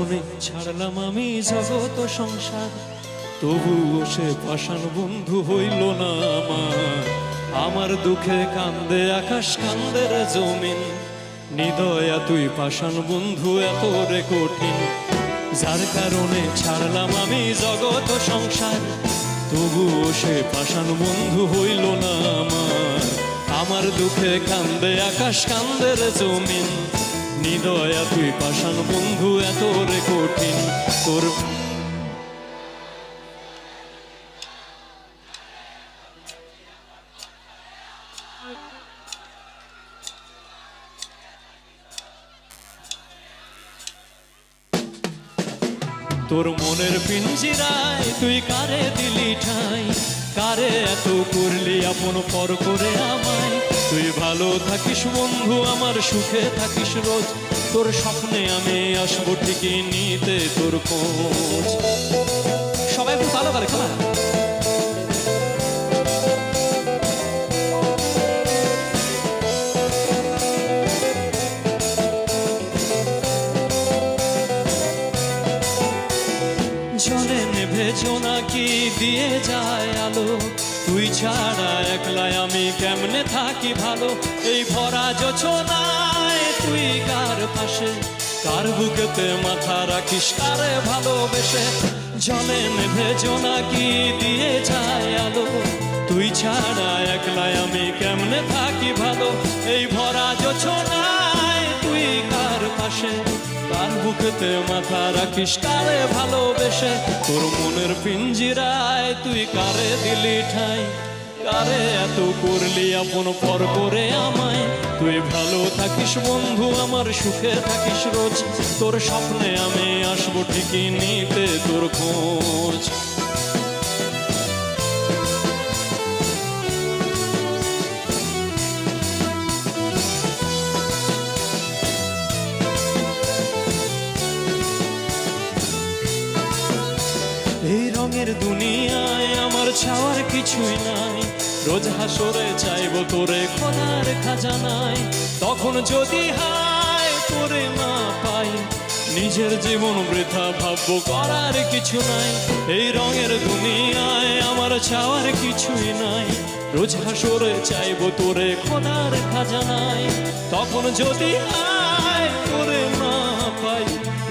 কারণে ছাড়লাম আমি জগত সংসার, তবুও সে পাষাণ বন্ধু হইল না আমার। আমার দুঃখে কান্দে আকাশ কান্দে রে জমিন, নিদয়া তুই পাষাণ বন্ধু এত রে কঠিন। যার কারণে ছাড়লাম আমি জগত সংসার, তবুও সে পাষাণ বন্ধু হইল না আমার। আমার দুঃখে কান্দে আকাশ কান্দে রে জমিন, নিদয়া তুই পাষাণ বন্ধু এত রে কঠিন। তোর মনের পিঞ্জিরায় তুই কারে দিলি ঠাই, কারে এত করলি আপন পর করে আমায়। তুই ভালো থাকিস বন্ধু আমার, সুখে থাকিস রোজ, তোর স্বপ্নে আমি আসবো ঠিকই নিতে তোর খোঁজ। সবাই একটু ভালো করে খেলা। জলে নেভে জোনাকি দিয়ে যায় আলো, তুই ছাড়া একলাই আমি কেমনে থাকি ভালো। এই ভরা যোছনায় তুই কার পাশে, কার বুকেতে মাথা রাখিস কারে ভালোবেসে। জলে নেভে জোনাকি দিয়ে যায় আলো, তুই ছাড়া একলাই আমি কেমনে থাকি ভালো। এই ভরা যোছনায় তুই কার পাশে, কার বুকেতে মাথা রাখিস কারে ভালোবেসে। তোর মনের পিঞ্জিরায় তুই কারে দিলি ঠাই, কারে এত করলি আপন পর করে আমায়। তুই ভালো থাকিস বন্ধু আমার, সুখে থাকিস রোজ, তোর স্বপ্নে আমি আসবো ঠিকই নিতে তোর খোঁজ। এই রঙের দুনিয়ায় আমার ছাওয়ার কিছুই নাই, রোজ হাসরে চাইব তোরে খোদার খাজানায়। তখন যদি হায় তোরে না পাই, নিজের জীবন বৃথা ভাববো করার কিছু নাই। এই রঙের দুনিয়ায় আমার ছাওয়ার কিছুই নাই, রোজ হাসরে চাইব তোরে খোদার খাজানায়। তখন যদি হায় তোরে না পাই,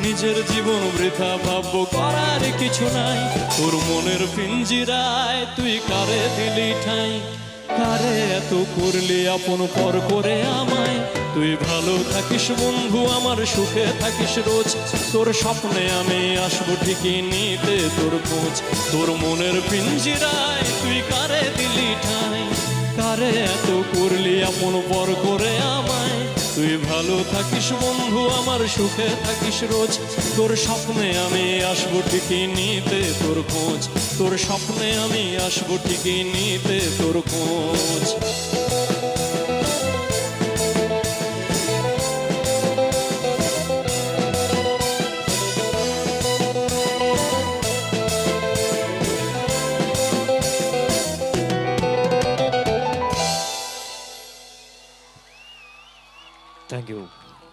নিজের জীবন বৃথা ভাববো করার কিছু নাই। তোর মনের পিঞ্জিরায় তুই কারে দিলি ঠাই, কারে এত করলি আপন পর করে আমায়। তুই ভালো থাকিস বন্ধু আমার, সুখে থাকিস রোজ, তোর স্বপ্নে আমি আসবো ঠিকই নিতে তোর খোঁজ। তোর মনের পিঞ্জিরায় তুই কারে দিলি ঠাই, কারে এত করলি আপন পর করে আমায়। তুই ভালো থাকিস বন্ধু আমার, সুখে থাকিস রোজ, তোর স্বপ্নে আমি আসবো ঠিকই নিতে তোর খোঁজ। তোর স্বপ্নে আমি আসবো ঠিকই নিতে তোর খোঁজ।